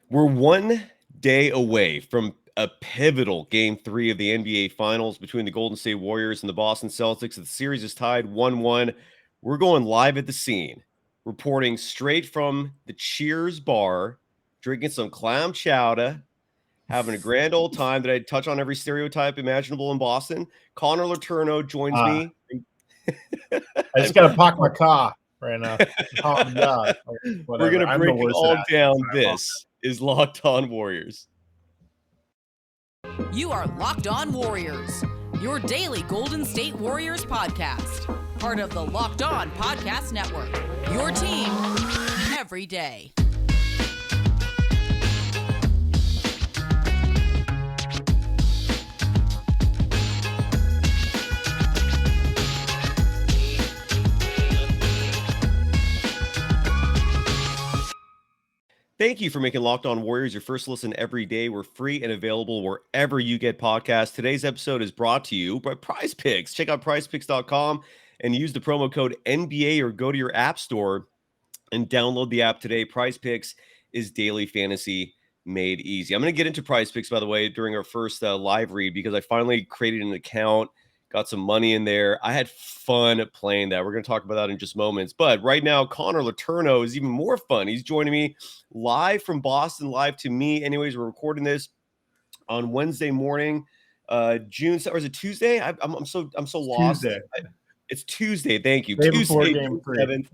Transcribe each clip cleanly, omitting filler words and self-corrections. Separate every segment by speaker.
Speaker 1: We're 1 day away from a pivotal Game 3 of the NBA Finals between the Golden State Warriors and the Boston Celtics. The series is tied 1-1. We're going live at the scene, reporting straight from the Cheers bar, drinking some clam chowder, having a grand old time. Did I touch on every stereotype imaginable in Boston? Connor Letourneau joins me.
Speaker 2: I just got to park my car right now. Yeah,
Speaker 1: We're going to
Speaker 2: I'm the
Speaker 1: break it
Speaker 2: worst
Speaker 1: all
Speaker 2: at
Speaker 1: down.
Speaker 2: accents.
Speaker 1: This is Locked On Warriors.
Speaker 3: You are Locked On Warriors, your daily Golden State Warriors podcast. Part of the Locked On Podcast Network, your team every day.
Speaker 1: Thank you for making Locked On Warriors your first listen every day. We're free and available wherever you get podcasts. Today's episode is brought to you by PrizePicks. Check out PrizePicks.com and use the promo code NBA or go to your app store and download the app today. PrizePicks is daily fantasy made easy. I'm going to get into PrizePicks, by the way, during our first live read because I finally created an account, got some money in there. I had fun playing that. We're going to talk about that in just moments. But right now, Connor Letourneau is even more fun. He's joining me live from Boston, live to me. Anyways, we're recording this on Wednesday morning, June, or is it Tuesday? I'm so lost.
Speaker 2: Tuesday.
Speaker 1: It's Tuesday. Thank you.
Speaker 2: Day
Speaker 1: Tuesday,
Speaker 2: before Game 3.
Speaker 1: 7th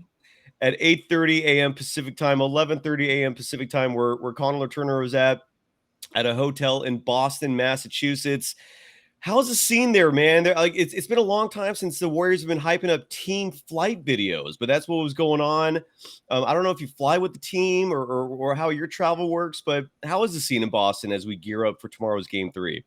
Speaker 1: at 8:30 a.m. Pacific time, 11:30 a.m. Pacific time, where Connor Letourneau is at a hotel in Boston, Massachusetts. How's the scene there, man? It's been a long time since the Warriors have been hyping up team flight videos, but that's what was going on. I don't know if you fly with the team or how your travel works, but how is the scene in Boston as we gear up for tomorrow's Game 3?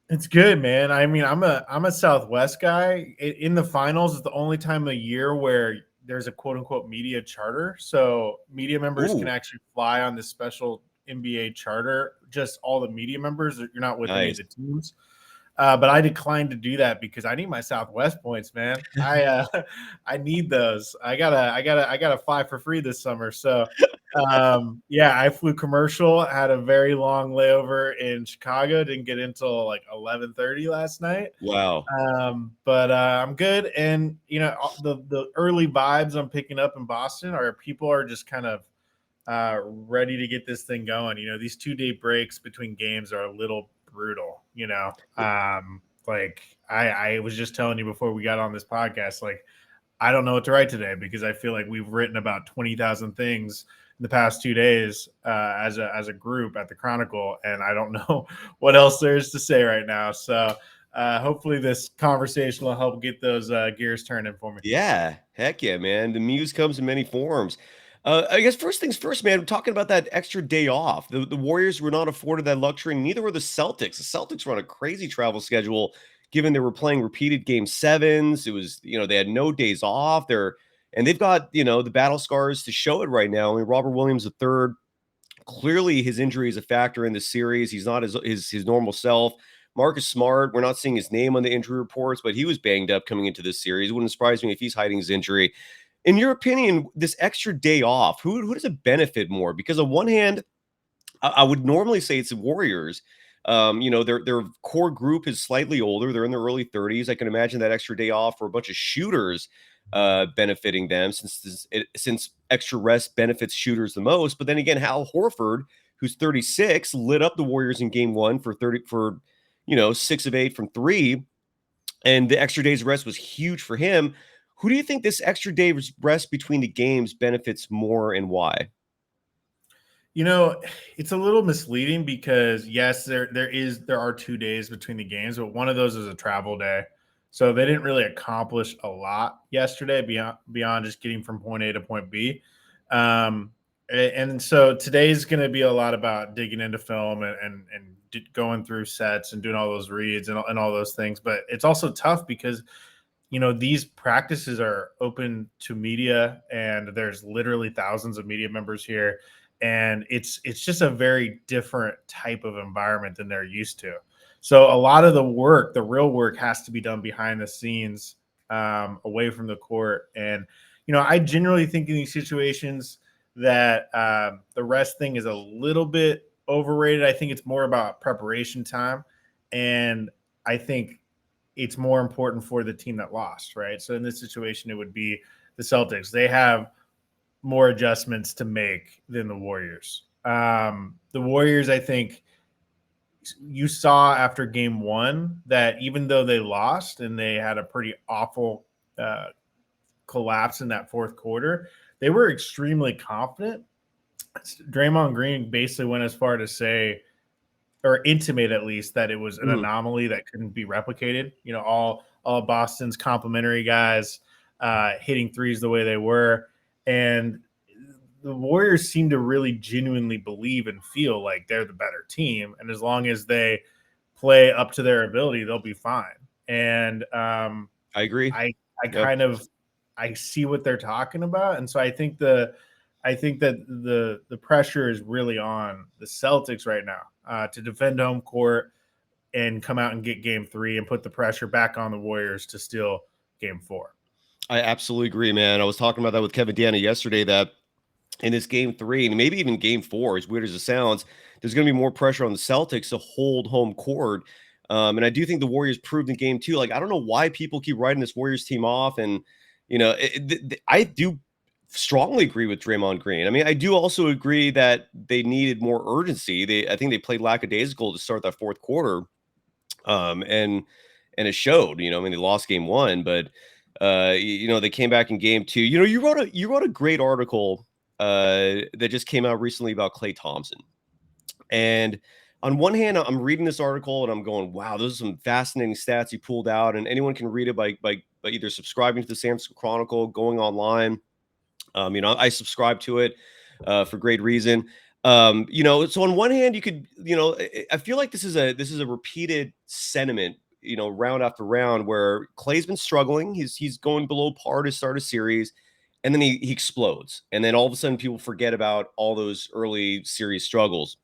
Speaker 2: It's good, man. I mean, I'm a Southwest guy. In the finals, it's the only time of year where there's a quote unquote media charter. So media members can actually fly on this special NBA charter. Just all the media members. You're not with any of the teams. But I declined to do that because I need my Southwest points, man. I need those. I gotta fly for free this summer. So I flew commercial, had a very long layover in Chicago, didn't get until like 11:30 last night.
Speaker 1: Wow.
Speaker 2: But I'm good. And the early vibes I'm picking up in Boston are people are just kind of ready to get this thing going. These 2-day breaks between games are a little brutal, like I was just telling you before we got on this podcast, like I don't know what to write today because I feel like we've written about 20,000 things in the past 2 days as a group at the Chronicle, and I don't know what else there is to say right now. So hopefully this conversation will help get those gears turning for me.
Speaker 1: Yeah, heck yeah, man. The muse comes in many forms. I guess first things first, man, we're talking about that extra day off. The Warriors were not afforded that luxury, and neither were the Celtics. The Celtics were on a crazy travel schedule, given they were playing repeated game 7s. It was, they had no days off. They've got, the battle scars to show it right now. I mean, Robert Williams III, clearly his injury is a factor in the series. He's not his normal self. Marcus Smart, we're not seeing his name on the injury reports, but he was banged up coming into this series. It wouldn't surprise me if he's hiding his injury. In your opinion, this extra day off, who does it benefit more? Because on one hand, I would normally say it's the Warriors. Their core group is slightly older. They're in their early 30s. I can imagine that extra day off for a bunch of shooters benefiting them since extra rest benefits shooters the most. But then again, Hal Horford, who's 36, lit up the Warriors in game 1 for 6 of 8 from 3. And the extra day's rest was huge for him. Who do you think this extra day rest between the games benefits more and why?
Speaker 2: It's a little misleading because yes, there are 2 days between the games, but one of those is a travel day. So they didn't really accomplish a lot yesterday beyond just getting from point A to point B. And so today's going to be a lot about digging into film and going through sets and doing all those reads and all those things. But it's also tough because these practices are open to media, and there's literally thousands of media members here. And it's just a very different type of environment than they're used to. So a lot of the real work has to be done behind the scenes, away from the court. And, I generally think in these situations, that the rest thing is a little bit overrated. I think it's more about preparation time, and I think it's more important for the team that lost, right? So in this situation, it would be the Celtics. They have more adjustments to make than the Warriors. The Warriors, I think you saw after game one that even though they lost and they had a pretty awful collapse in that fourth quarter, they were extremely confident. Draymond Green basically went as far to say, or intimate at least, that it was an anomaly that couldn't be replicated. You know, all Boston's complimentary guys hitting threes the way they were. And the Warriors seem to really genuinely believe and feel like they're the better team. And as long as they play up to their ability, they'll be fine. And
Speaker 1: I agree.
Speaker 2: I kind of I see what they're talking about. And so I think that the pressure is really on the Celtics right now to defend home court and come out and get game 3 and put the pressure back on the Warriors to steal game 4.
Speaker 1: I absolutely agree, man. I was talking about that with Kevin Dana yesterday, that in this game 3 and maybe even game 4, as weird as it sounds, there's going to be more pressure on the Celtics to hold home court. And I do think the Warriors proved in game 2. Like, I don't know why people keep writing this Warriors team off. And, you know, I do strongly agree with Draymond Green. I mean, I do also agree that they needed more urgency. I think they played lackadaisical to start that fourth quarter. And it showed, you know, I mean, they lost game 1, but you know, they came back in game 2. You know, you wrote a great article that just came out recently about Klay Thompson. And on one hand, I'm reading this article and I'm going, wow, those are some fascinating stats he pulled out. And anyone can read it by either subscribing to the San Francisco Chronicle, going online. You know, I subscribe to it for great reason. You know, so on one hand, you could, you know, I feel like this is a repeated sentiment, you know, round after round, where Klay's been struggling. He's going below par to start a series, and then he explodes, and then all of a sudden people forget about all those early series struggles.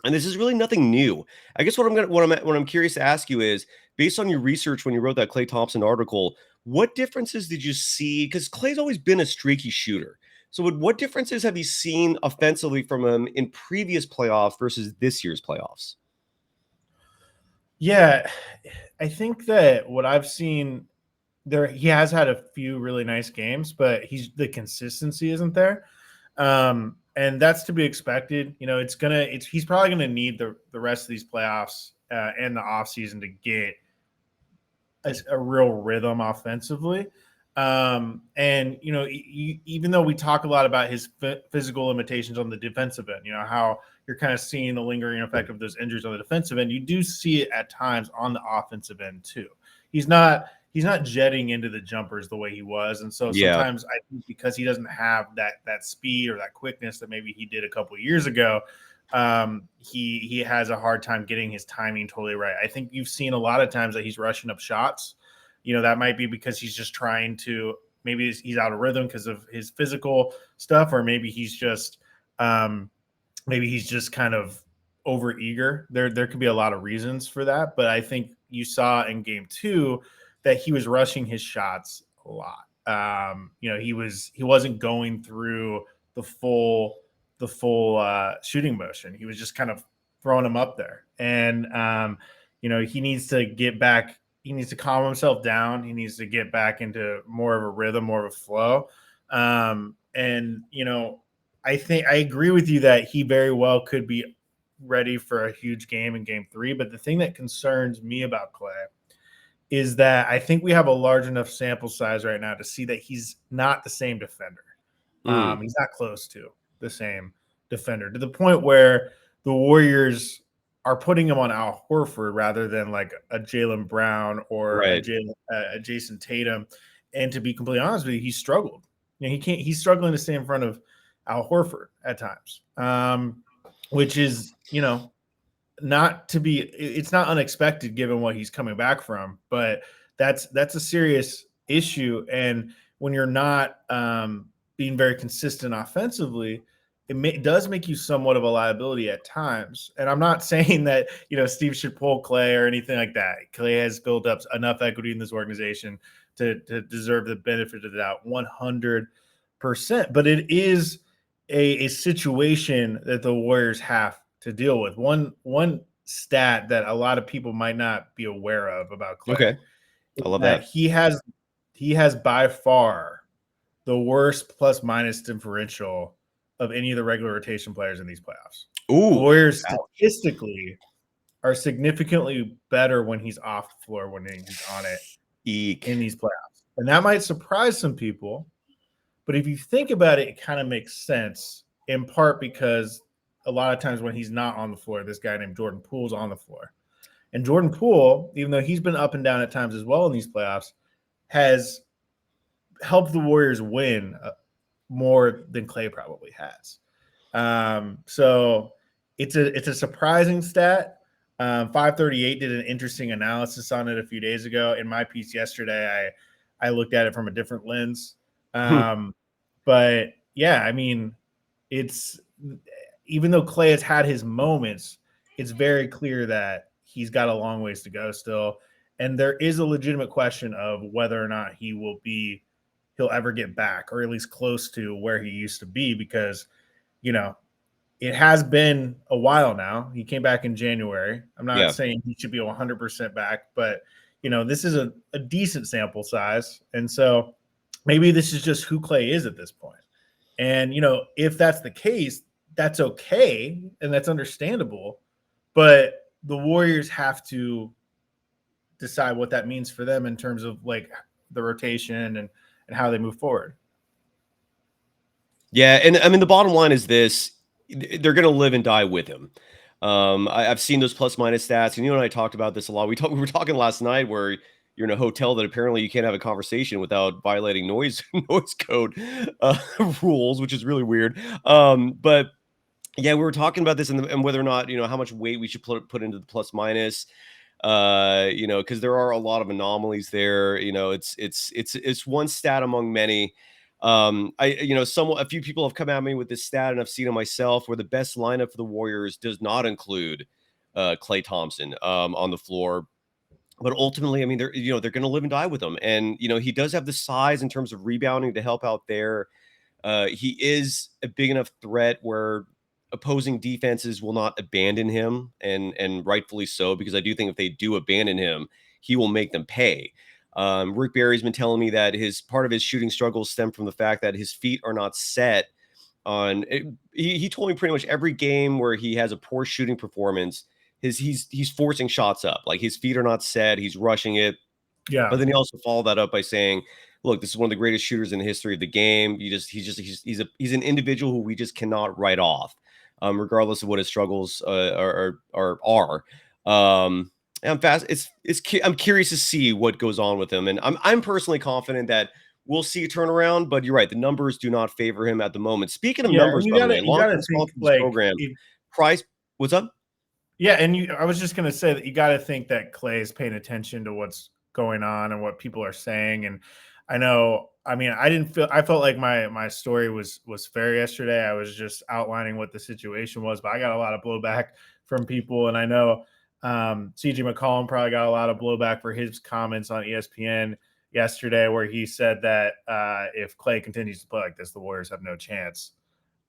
Speaker 1: And this is really nothing new. I guess what I'm curious to ask you is, based on your research when you wrote that Klay Thompson article, what differences did you see? Because Klay's always been a streaky shooter. So what differences have you seen offensively from him in previous playoffs versus this year's playoffs?
Speaker 2: Yeah, I think that what I've seen there, he has had a few really nice games, but the consistency isn't there. And that's to be expected. You know, he's probably going to need the rest of these playoffs and the offseason to get a real rhythm offensively. And, you know, even though we talk a lot about his physical limitations on the defensive end, you know, how you're kind of seeing the lingering effect of those injuries on the defensive end, you do see it at times on the offensive end too. He's not jetting into the jumpers the way he was. And so sometimes I think because he doesn't have that speed or that quickness that maybe he did a couple of years ago, he has a hard time getting his timing totally right. I think you've seen a lot of times that he's rushing up shots. You know, that might be because he's just trying to, maybe he's out of rhythm because of his physical stuff, or maybe he's just kind of over eager. There could be a lot of reasons for that, but I think you saw in game 2 that he was rushing his shots a lot. You know, he wasn't going through the full shooting motion. He was just kind of throwing them up there. And you know, he needs to get back. He needs to calm himself down. He needs to get back into more of a rhythm, more of a flow. And you know, I think I agree with you that he very well could be ready for a huge game in game 3. But the thing that concerns me about Klay is that I think we have a large enough sample size right now to see that he's not the same defender. He's not close to the same defender, to the point where the Warriors are putting him on Al Horford rather than like a Jaylen Brown or a Jason Tatum. And to be completely honest with you, he struggled. You know, he's struggling to stay in front of Al Horford at times, which is, you know, it's not unexpected given what he's coming back from, but that's a serious issue. And when you're not being very consistent offensively, it does make you somewhat of a liability at times. And I'm not saying that, you know, Steve should pull Klay or anything like that. Klay has built up enough equity in this organization to deserve the benefit of the doubt 100%. But it is a situation that the Warriors have to deal with. One stat that a lot of people might not be aware of about Klay
Speaker 1: Okay.
Speaker 2: is
Speaker 1: I love
Speaker 2: that
Speaker 1: that.
Speaker 2: he has by far the worst plus minus differential of any of the regular rotation players in these playoffs. The
Speaker 1: Ooh.
Speaker 2: Warriors
Speaker 1: Ouch.
Speaker 2: statistically are significantly better when he's off the floor when he's on it
Speaker 1: Eek.
Speaker 2: in these playoffs. And that might surprise some people, but if you think about it, it kind of makes sense, in part because a lot of times when he's not on the floor, this guy named Jordan Poole's on the floor. And Jordan Poole, even though he's been up and down at times as well in these playoffs, has helped the Warriors win more than Klay probably has. So it's a surprising stat. 538 did an interesting analysis on it a few days ago. In my piece yesterday, I looked at it from a different lens. But yeah, I mean, it's even though Klay has had his moments, it's very clear that he's got a long ways to go still. And there is a legitimate question of whether or not he'll ever get back, or at least close to where he used to be, because, it has been a while now. He came back in January. I'm not saying he should be 100% back, but, this is a decent sample size. And so maybe this is just who Klay is at this point. And, if that's the case, that's okay. And that's understandable. But the Warriors have to decide what that means for them in terms of like the rotation and how they move forward.
Speaker 1: Yeah, and I mean the bottom line is this: they're going to live and die with him. I've seen those plus minus stats, and you and I talked about this a lot. We were talking last night where you're in a hotel that apparently you can't have a conversation without violating noise code rules, which is really weird. But yeah, we were talking about this and whether or not how much weight we should put into the plus minus. Because there are a lot of anomalies there. It's one stat among many. A few people have come at me with this stat, and I've seen it myself, where the best lineup for the Warriors does not include Klay Thompson on the floor. But ultimately, I mean, they're going to live and die with him, and he does have the size in terms of rebounding to help out there. He is a big enough threat where opposing defenses will not abandon him, and rightfully so, because I do think if they do abandon him, he will make them pay. Rick Barry's been telling me that part of his shooting struggles stem from the fact that his feet are not set on it. He told me pretty much every game where he has a poor shooting performance, he's forcing shots up, like his feet are not set, he's rushing it.
Speaker 2: Yeah.
Speaker 1: But then he also followed that up by saying, look, this is one of the greatest shooters in the history of the game. He's an individual who we just cannot write off, regardless of what his struggles are. I'm curious to see what goes on with him, and I'm personally confident that we'll see a turnaround. But you're right, the numbers do not favor him at the moment. Speaking of numbers, by the way, long-term program, Price, what's up?
Speaker 2: Yeah, and I was just going to say that you got to think that Klay is paying attention to what's going on and what people are saying. And I felt like my story was fair yesterday. I was just outlining what the situation was, but I got a lot of blowback from people. And I know CJ McCollum probably got a lot of blowback for his comments on ESPN yesterday, where he said that if Klay continues to play like this, the Warriors have no chance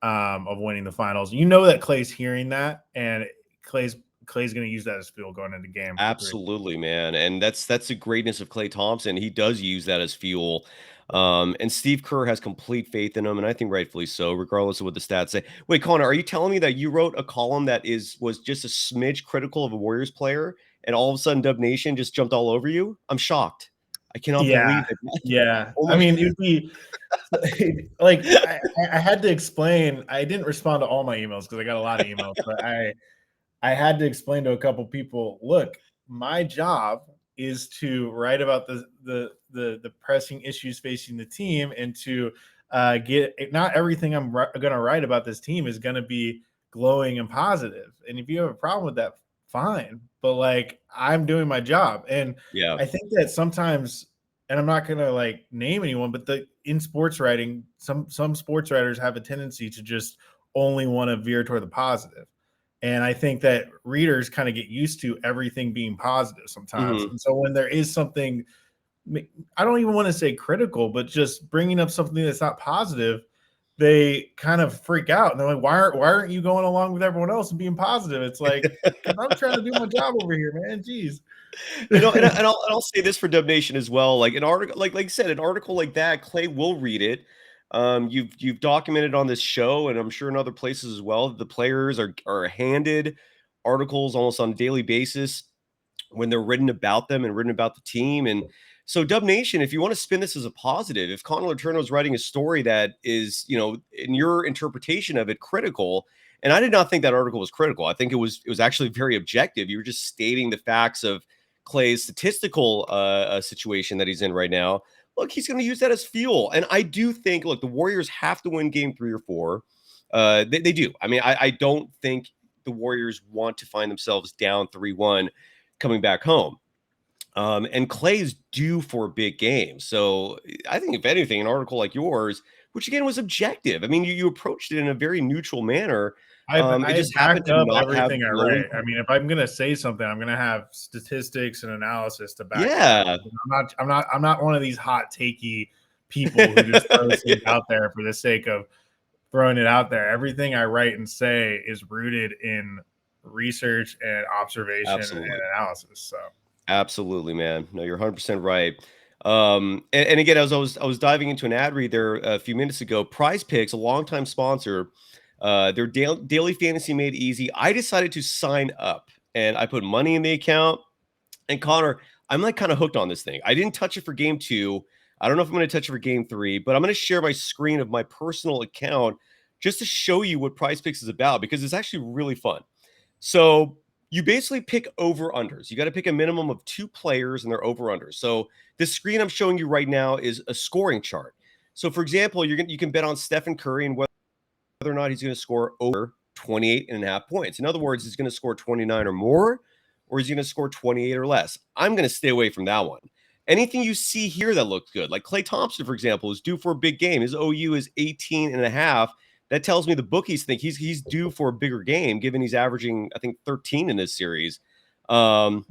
Speaker 2: of winning the finals. That Klay's hearing that, and Klay's going to use that as fuel going into game.
Speaker 1: Absolutely, man. And that's the greatness of Klay Thompson. He does use that as fuel. And Steve Kerr has complete faith in him, and I think rightfully so, regardless of what the stats say. Wait, Connor, are you telling me that you wrote a column that was just a smidge critical of a Warriors player, and all of a sudden Dub Nation just jumped all over you? I'm shocked. I cannot believe it.
Speaker 2: Yeah.
Speaker 1: Oh
Speaker 2: I mean, it'd be like I had to explain. I didn't respond to all my emails because I got a lot of emails, but I had to explain to a couple people, look, my job is to write about the pressing issues facing the team, and to not everything I'm going to write about this team is going to be glowing and positive. And if you have a problem with that, fine. But like, I'm doing my job. And
Speaker 1: yeah,
Speaker 2: I think that sometimes, and I'm not going to name anyone, but in sports writing, some sports writers have a tendency to just only want to veer toward the positive. And I think that readers kind of get used to everything being positive sometimes.
Speaker 1: Mm-hmm.
Speaker 2: And so when there is something, I don't even want to say critical, but just bringing up something that's not positive, they kind of freak out. And they're like, why aren't you going along with everyone else and being positive? It's like, because I'm trying to do my job over here, man. Jeez.
Speaker 1: And I'll say this for Dub Nation as well. Like an article, like I said, an article like that, Clay will read it. You've documented on this show, and I'm sure in other places as well. The players are handed articles almost on a daily basis when they're written about them and written about the team. And so, Dub Nation, if you want to spin this as a positive, if Connor Letourneau is writing a story that is, in your interpretation of it, critical, and I did not think that article was critical. I think it was actually very objective. You were just stating the facts of Clay's statistical situation that he's in right now. Look, he's going to use that as fuel. And I do think, look, the Warriors have to win game 3 or 4. They do. I mean, I don't think the Warriors want to find themselves down 3-1 coming back home. And Clay's due for a big game. So I think, if anything, an article like yours, which again was objective. I mean, you approached it in a very neutral manner.
Speaker 2: I
Speaker 1: just
Speaker 2: backed
Speaker 1: happened to
Speaker 2: up
Speaker 1: not
Speaker 2: everything
Speaker 1: have
Speaker 2: I
Speaker 1: glowing
Speaker 2: write. I mean, if I'm gonna say something, I'm gonna have statistics and analysis to back it
Speaker 1: Yeah.
Speaker 2: up. I'm not one of these hot takey people who just throws things out there for the sake of throwing it out there. Everything I write and say is rooted in research and observation
Speaker 1: Absolutely.
Speaker 2: and analysis. So
Speaker 1: Absolutely, man. No, you're 100% right. And again, as I was diving into an ad read there a few minutes ago, PrizePicks, a longtime sponsor, their daily fantasy made easy. I decided to sign up, and I put money in the account. And Connor, I'm like kind of hooked on this thing. I didn't touch it for game 2. I don't know if I'm going to touch it for game 3, but I'm going to share my screen of my personal account just to show you what PrizePicks is about, because it's actually really fun. So you basically pick over-unders. You got to pick a minimum of 2 players and their over-unders. So this screen I'm showing you right now is a scoring chart. So for example, you can bet on Stephen Curry and whether or not he's going to score over 28.5 points. In other words, he's going to score 29 or more, or he's going to score 28 or less. I'm going to stay away from that one. Anything you see here that looks good, like Klay Thompson, for example, is due for a big game. His OU is 18.5. That tells me the bookies think he's due for a bigger game, given he's averaging, I think, 13 in this series. Jordan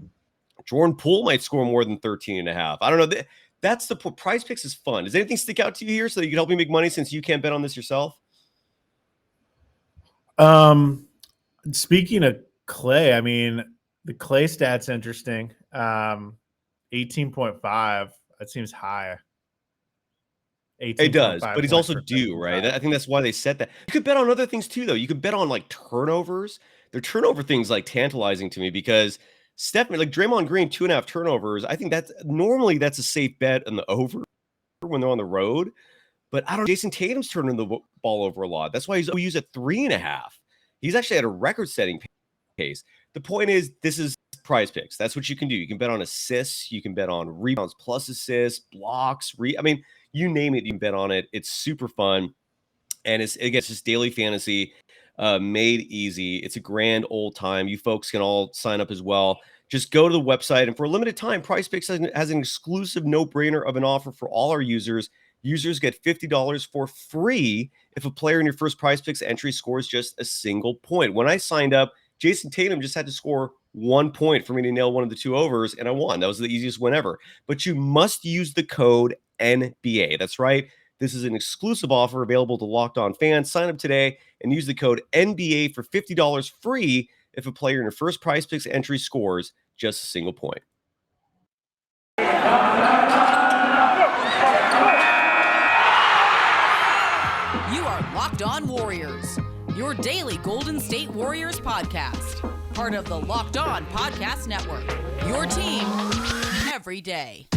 Speaker 1: Poole might score more than 13.5. I don't know. That's the PrizePicks is fun. Does anything stick out to you here so that you can help me make money, since you can't bet on this yourself?
Speaker 2: Speaking of Klay, I mean, the Klay stat's interesting. 18.5. That seems high.
Speaker 1: It does, but he's also due, right? I think that's why they set that. You could bet on other things too, though. You could bet on like turnovers. Their turnover thing's like tantalizing to me, because like Draymond Green, 2.5 turnovers. I think that's a safe bet in the over when they're on the road. But I don't know. Jason Tatum's turning the ball over a lot. That's why he's used at 3.5. He's actually at a record-setting pace. The point is, this is PrizePicks. That's what you can do. You can bet on assists. You can bet on rebounds plus assists, blocks. I mean, you name it, you can bet on it. It's super fun. And it's just daily fantasy made easy. It's a grand old time. You folks can all sign up as well. Just go to the website, and for a limited time, PrizePicks has an exclusive no-brainer of an offer for all our users. Users get $50 for free if a player in your first PrizePicks entry scores just a single point. When I signed up, Jason Tatum just had to score 1 point for me to nail one of the 2 overs, and I won. That was the easiest win ever. But you must use the code NBA. That's right. This is an exclusive offer available to Locked On fans. Sign up today and use the code NBA for $50 free if a player in your first PrizePicks entry scores just a single point.
Speaker 3: You are Locked On Warriors, your daily Golden State Warriors podcast. Part of the Locked On Podcast Network, your team every day.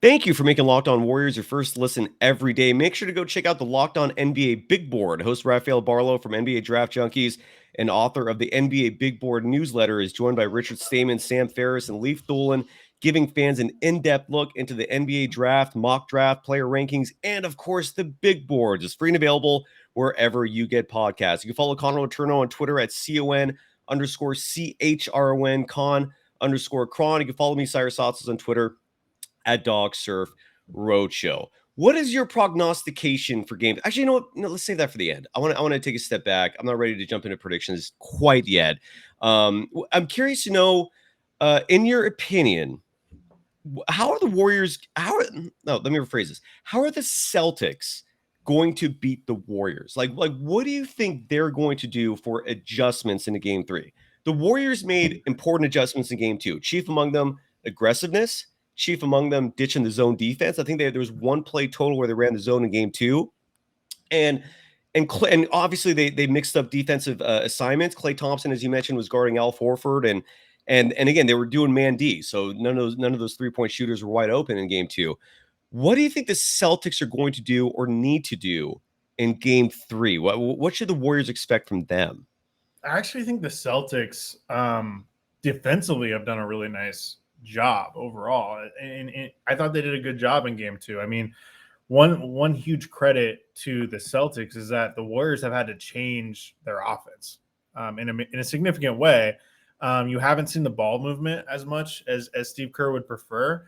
Speaker 1: Thank you for making Locked On Warriors your first listen every day. Make sure to go check out the Locked On NBA Big Board. Host Rafael Barlow from NBA Draft Junkies and author of the NBA Big Board newsletter is joined by Richard Stamen, Sam Ferris, and Leif Thulin, giving fans an in-depth look into the NBA draft, mock draft, player rankings, and, of course, the Big Board. It's free and available wherever you get podcasts. You can follow Connor Letourneau on Twitter at CON_CHRON, Con_Cron. You can follow me, Cyrus Saatsaz, on Twitter at Dog Surf Roadshow. What is your prognostication for games? Actually, you know what? No, let's save that for the end. I want to take a step back. I'm not ready to jump into predictions quite yet. I'm curious to know, in your opinion, how are the Warriors? No? Let me rephrase this. How are the Celtics going to beat the Warriors? Like, what do you think they're going to do for adjustments into Game 3? The Warriors made important adjustments in Game 2. Chief among them, aggressiveness. Chief among them, ditching the zone defense. I think there was one play total where they ran the zone in Game 2, and and obviously they mixed up defensive assignments. Klay Thompson, as you mentioned, was guarding Al Horford, and again they were doing man D, so none of those 3-point shooters were wide open in Game 2. What do you think the Celtics are going to do or need to do in Game 3? What should the Warriors expect from them?
Speaker 2: I actually think the Celtics defensively have done a really nice job overall, and I thought they did a good job in Game 2. I mean, one huge credit to the Celtics is that the Warriors have had to change their offense in a significant way. You haven't seen the ball movement as much as Steve Kerr would prefer,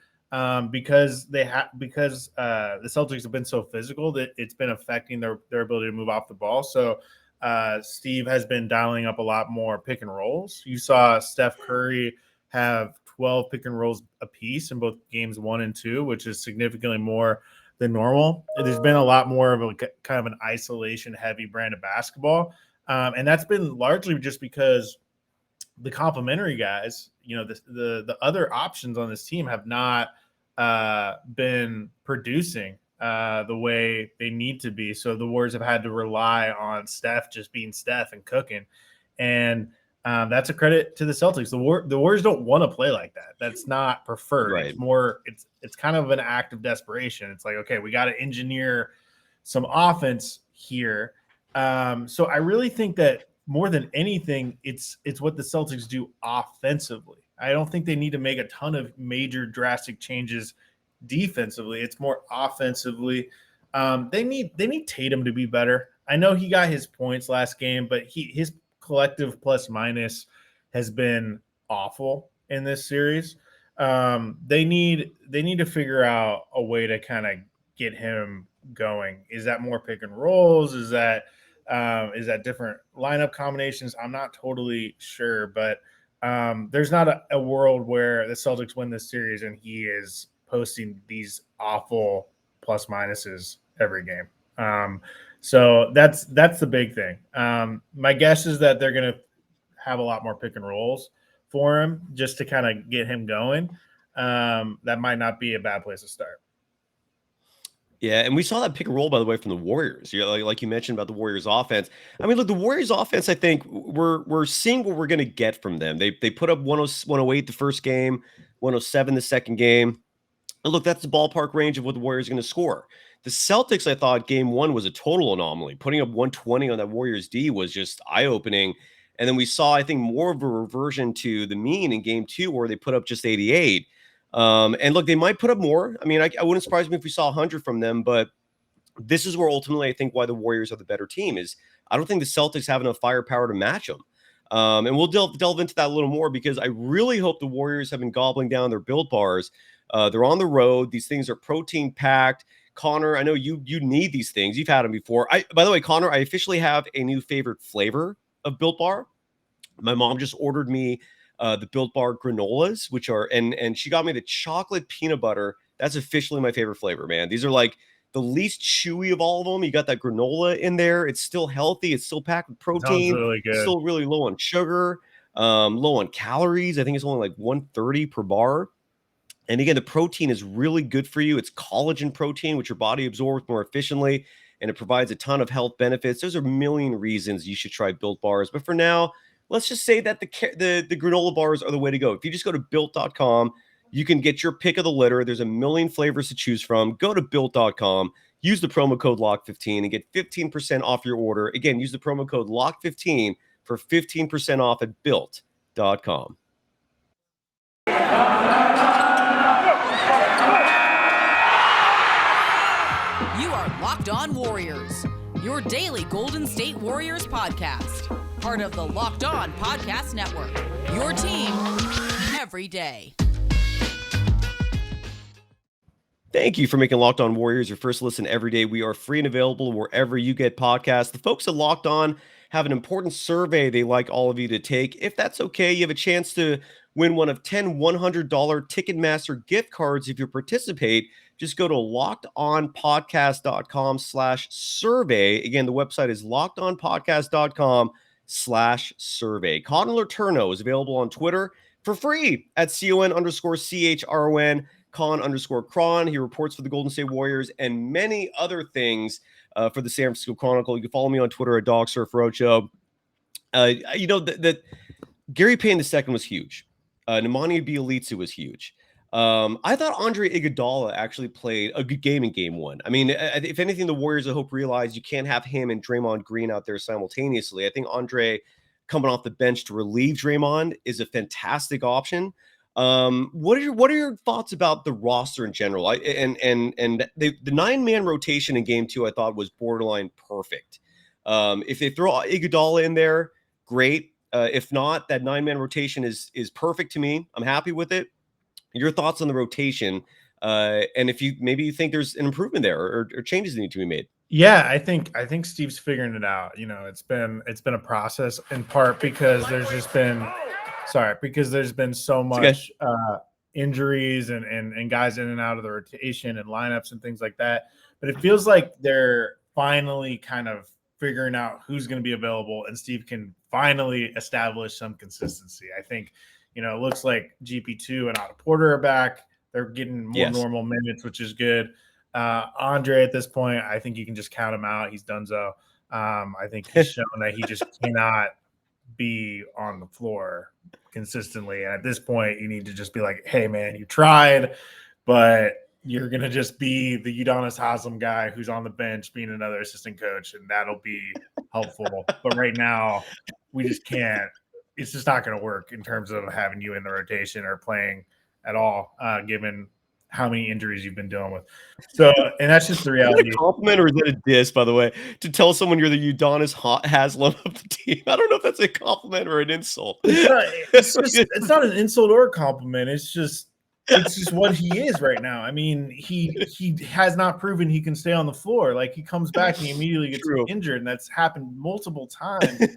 Speaker 2: because the Celtics have been so physical that it's been affecting their ability to move off the ball. So Steve has been dialing up a lot more pick and rolls. You saw Steph Curry have 12 pick and rolls apiece in both games 1 and 2, which is significantly more than normal. There's been a lot more of a kind of an isolation heavy brand of basketball. And that's been largely just because the complementary guys, the other options on this team have not been producing the way they need to be. So the Warriors have had to rely on Steph just being Steph and cooking. And that's a credit to the Celtics. The Warriors don't want to play like that. That's not preferred.
Speaker 1: Right.
Speaker 2: It's more, it's kind of an act of desperation. It's like, okay, we got to engineer some offense here. So I really think that more than anything, it's what the Celtics do offensively. I don't think they need to make a ton of major drastic changes defensively. It's more offensively. They need Tatum to be better. I know he got his points last game, but his collective plus minus has been awful in this series. They need to figure out a way to kind of get him going. Is that more pick and rolls? Is that different lineup combinations? I'm not totally sure, but there's not a world where the Celtics win this series and he is posting these awful plus minuses every game. So that's the big thing. My guess is that they're going to have a lot more pick and rolls for him just to kind of get him going. That might not be a bad place to start.
Speaker 1: Yeah, and we saw that pick and roll, by the way, from the Warriors. Like you mentioned about the Warriors offense. I mean, look, the Warriors offense, I think we're seeing what we're going to get from them. They put up 108 the first game, 107 the second game. And look, that's the ballpark range of what the Warriors are going to score. The Celtics, I thought Game 1 was a total anomaly. Putting up 120 on that Warriors D was just eye-opening. And then we saw, I think, more of a reversion to the mean in Game 2 where they put up just 88. And look, they might put up more. I mean, I wouldn't surprise me if we saw 100 from them, but this is where ultimately I think why the Warriors are the better team is I don't think the Celtics have enough firepower to match them. And we'll delve into that a little more because I really hope the Warriors have been gobbling down their Built Bars. They're on the road. These things are protein packed. Connor, I know you need these things. You've had them before. By the way, Connor, I officially have a new favorite flavor of Built Bar. My mom just ordered me the Built Bar granolas, which are, and she got me the chocolate peanut butter. That's officially my favorite flavor, man. These are like the least chewy of all of them. You got that granola in there. It's still healthy. It's still packed with protein.
Speaker 2: Sounds really good.
Speaker 1: Still really low on sugar, low on calories. I think it's only like 130 per bar. And again, the protein is really good for you. It's collagen protein, which your body absorbs more efficiently, and it provides a ton of health benefits. There's a million reasons you should try Built Bars. But for now, let's just say that the granola bars are the way to go. If you just go to Built.com, you can get your pick of the litter. There's a million flavors to choose from. Go to Built.com, use the promo code LOCK15 and get 15% off your order. Again, use the promo code LOCK15 for 15% off at Built.com.
Speaker 3: You are Locked On Warriors, your daily Golden State Warriors podcast. Part of the Locked On Podcast Network, your team every day.
Speaker 1: Thank you for making Locked On Warriors your first listen every day. We are free and available wherever you get podcasts. The folks at Locked On have an important survey they like all of you to take. If that's okay, you have a chance to win one of 10 $100 Ticketmaster gift cards if you participate. Just go to lockedonpodcast.com/survey. Again, the website is lockedonpodcast.com/survey. Connor Letourneau is available on Twitter for free at CON_CHRON, Con_Cron. He reports for the Golden State Warriors and many other things for the San Francisco Chronicle. You can follow me on Twitter at DogSurfRoadshow. That Gary Payne II was huge. Nemanja Bjelica was huge. I thought Andre Iguodala actually played a good game in game one. I mean, if anything, the Warriors, I hope, realize you can't have him and Draymond Green out there simultaneously. I think Andre coming off the bench to relieve Draymond is a fantastic option. What are your thoughts about the roster in general? The 9-man rotation in game two, I thought, was borderline perfect. If they throw Iguodala in there, great. If not, that 9-man rotation is perfect to me. I'm happy with it. Your thoughts on the rotation, and if you think there's an improvement there or changes that need to be made.
Speaker 2: Yeah, I think Steve's figuring it out. It's been a process in part because there's been so much injuries and guys in and out of the rotation and lineups and things like that. But it feels like they're finally kind of figuring out who's going to be available, and Steve can finally establish some consistency. I think, it looks like GP2 and Otto Porter are back. They're getting more normal minutes, which is good. Andre, at this point, I think you can just count him out. He's donezo. I think he's shown that he just cannot be on the floor consistently. And at this point, you need to just be like, hey, man, you tried, but you're going to just be the Udonis Haslem guy who's on the bench being another assistant coach, and that'll be helpful. But right now, we just can't. It's just not going to work in terms of having you in the rotation or playing at all, given how many injuries you've been dealing with. So, and that's just the reality.
Speaker 1: Is that a compliment or is that a diss, by the way, to tell someone you're the Udonis Haslem of the team? I don't know if that's a compliment or an insult.
Speaker 2: It's not an insult or a compliment. It's just what he is right now. I mean, he has not proven he can stay on the floor. Like, he comes back and he immediately gets injured, and that's happened multiple times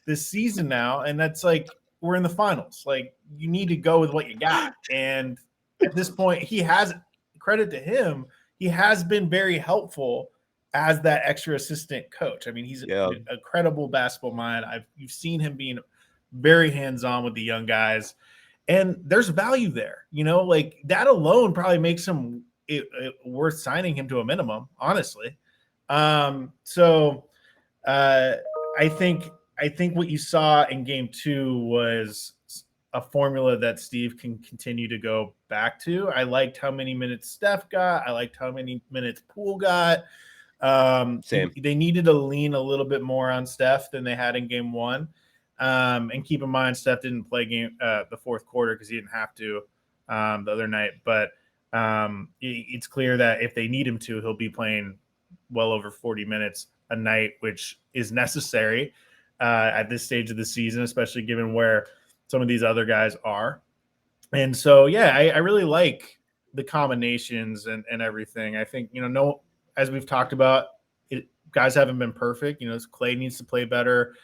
Speaker 2: this season now. And that's like, we're in the finals. Like, you need to go with what you got. And at this point, he has, credit to him, he has been very helpful as that extra assistant coach. I mean, he's a credible basketball mind. You've seen him being very hands-on with the young guys, and there's value there. Like, that alone probably makes him worth signing him to a minimum, honestly. I think what you saw in game two was a formula that Steve can continue to go back to. I liked how many minutes Steph got. I liked how many minutes Poole got.
Speaker 1: Same.
Speaker 2: They needed to lean a little bit more on Steph than they had in game one. And keep in mind, Steph didn't play the fourth quarter because he didn't have to the other night. But it's clear that if they need him to, he'll be playing well over 40 minutes a night, which is necessary at this stage of the season, especially given where some of these other guys are. And so, I really like the combinations and everything. I think, as we've talked about, guys haven't been perfect. Klay needs to play better.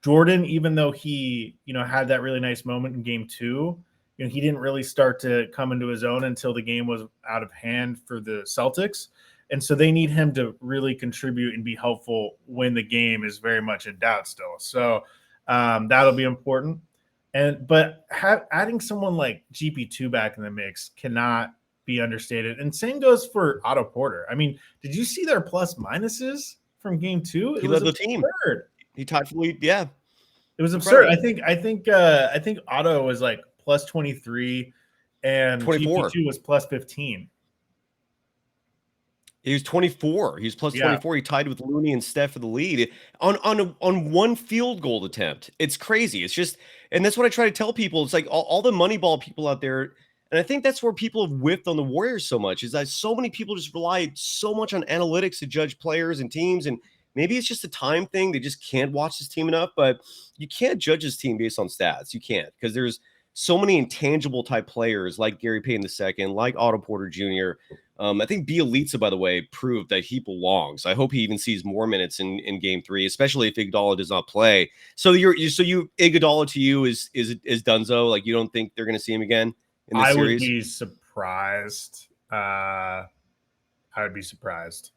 Speaker 2: Jordan, even though he, had that really nice moment in game two, he didn't really start to come into his own until the game was out of hand for the Celtics. And so they need him to really contribute and be helpful when the game is very much in doubt still. So that'll be important. But adding someone like GP2 back in the mix cannot be understated. And same goes for Otto Porter. I mean, did you see their plus minuses from game two?
Speaker 1: He led the team. He tied for the lead. Yeah,
Speaker 2: it was absurd. I think Otto was like plus 23, and
Speaker 1: 24.
Speaker 2: GP2 was plus 15.
Speaker 1: He was 24. He was plus 24. He tied with Looney and Steph for the lead on one field goal attempt. It's crazy. It's just, and that's what I try to tell people. It's like all the Moneyball people out there, and I think that's where people have whiffed on the Warriors so much, is that so many people just rely so much on analytics to judge players and teams, and maybe it's just a time thing. They just can't watch this team enough, but you can't judge this team based on stats. You can't, because there's so many intangible type players like Gary Payton II, like Otto Porter Jr. I think Bielitsa, by the way, proved that he belongs. I hope he even sees more minutes in Game 3, especially if Iguodala does not play. So Iguodala to you is Dunzo. Like, you don't think they're going to see him again in this
Speaker 2: I
Speaker 1: series?
Speaker 2: would be surprised. I would be surprised.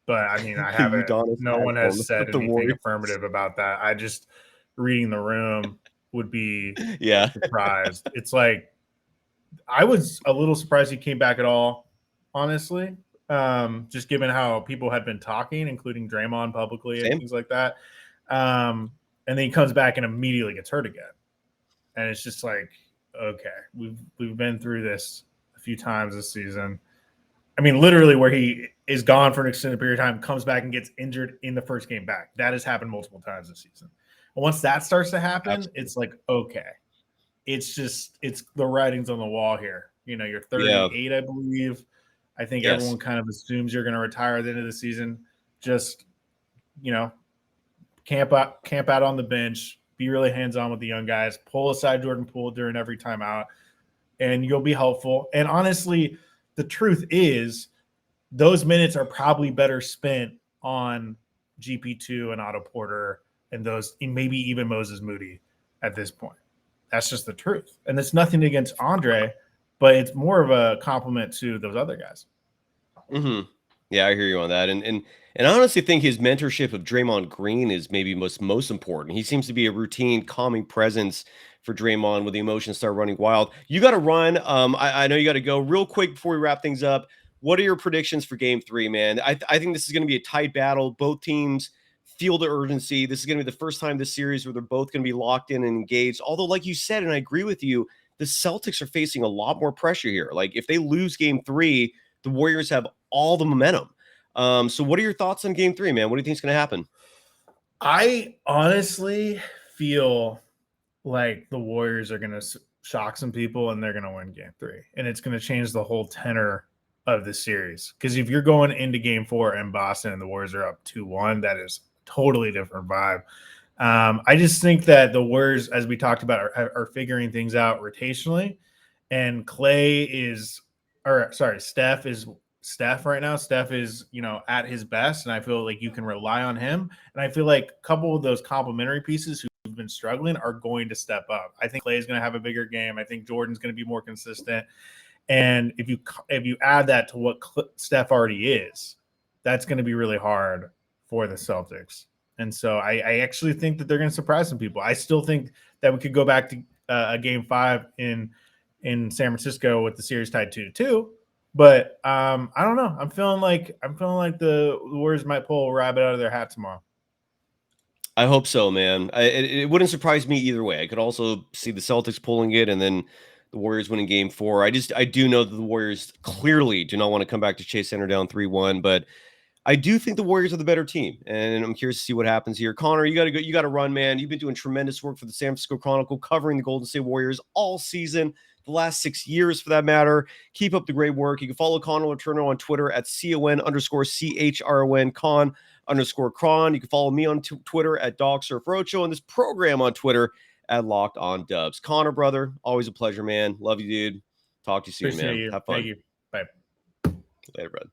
Speaker 2: But I mean, I haven't. No one has said anything affirmative about that. I just reading the room would be surprised. It's like I was a little surprised he came back at all, honestly. Just given how people had been talking, including Draymond publicly and things like that. And then he comes back and immediately gets hurt again. And it's just like, okay, we've been through this a few times this season. I mean, literally where he is gone for an extended period of time, comes back and gets injured in the first game back. That has happened multiple times this season. And once that starts to happen, it's like, okay, it's the writing's on the wall here. You know, you're 38, I believe. I think everyone kind of assumes you're going to retire at the end of the season. Just, you know, camp out on the bench, be really hands-on with the young guys, pull aside Jordan Poole during every timeout, and you'll be helpful. And honestly, the truth is those minutes are probably better spent on GP2 and Otto Porter and maybe even Moses Moody at this point. That's just the truth. And it's nothing against Andre, but it's more of a compliment to those other guys.
Speaker 1: Mm-hmm. Yeah, I hear you on that. And I honestly think his mentorship of Draymond Green is maybe most important. He seems to be a routine, calming presence for Draymond when the emotions start running wild. You got to run. I know you got to go real quick before we wrap things up. What are your predictions for Game 3, man? I think this is going to be a tight battle. Both teams feel the urgency. This is going to be the first time this series where they're both going to be locked in and engaged. Although, like you said, and I agree with you, the Celtics are facing a lot more pressure here. Like, if they lose Game 3, the Warriors have all the momentum. So what are your thoughts on Game 3, man? What do you think is going to happen?
Speaker 2: I honestly feel like the Warriors are going to shock some people and they're going to win Game 3. And it's going to change the whole tenor of the series. Because if you're going into Game 4 in Boston and the Warriors are up 2-1, that is a totally different vibe. I just think that the Warriors, as we talked about, are figuring things out rotationally. And Steph is Steph right now. Steph is, at his best, and I feel like you can rely on him. And I feel like a couple of those complementary pieces who've been struggling are going to step up. I think Klay is going to have a bigger game. I think Jordan's going to be more consistent. And if you add that to what Steph already is, that's going to be really hard for the Celtics. And so I actually think that they're going to surprise some people. I still think that we could go back to a Game 5 in San Francisco with the series tied 2-2. But I don't know. I'm feeling like the Warriors might pull a rabbit out of their hat tomorrow.
Speaker 1: I hope so, man. It wouldn't surprise me either way. I could also see the Celtics pulling it and then the Warriors winning Game 4. I do know that the Warriors clearly do not want to come back to Chase Center down 3-1, but I do think the Warriors are the better team, and I'm curious to see what happens here. Connor, you got to go. You got to run, man. You've been doing tremendous work for the San Francisco Chronicle, covering the Golden State Warriors all season, the last 6 years for that matter. Keep up the great work. You can follow Connor Letourneau on Twitter at CON_CHRON, Con_Cron. You can follow me on Twitter at DogSurfRoadshow, and this program on Twitter at Locked On Dubs. Connor, brother, always a pleasure, man. Love you, dude. Talk to you soon,
Speaker 2: Appreciate
Speaker 1: man.
Speaker 2: you.
Speaker 1: Have fun.
Speaker 2: Thank you. Bye.
Speaker 1: Later, brother.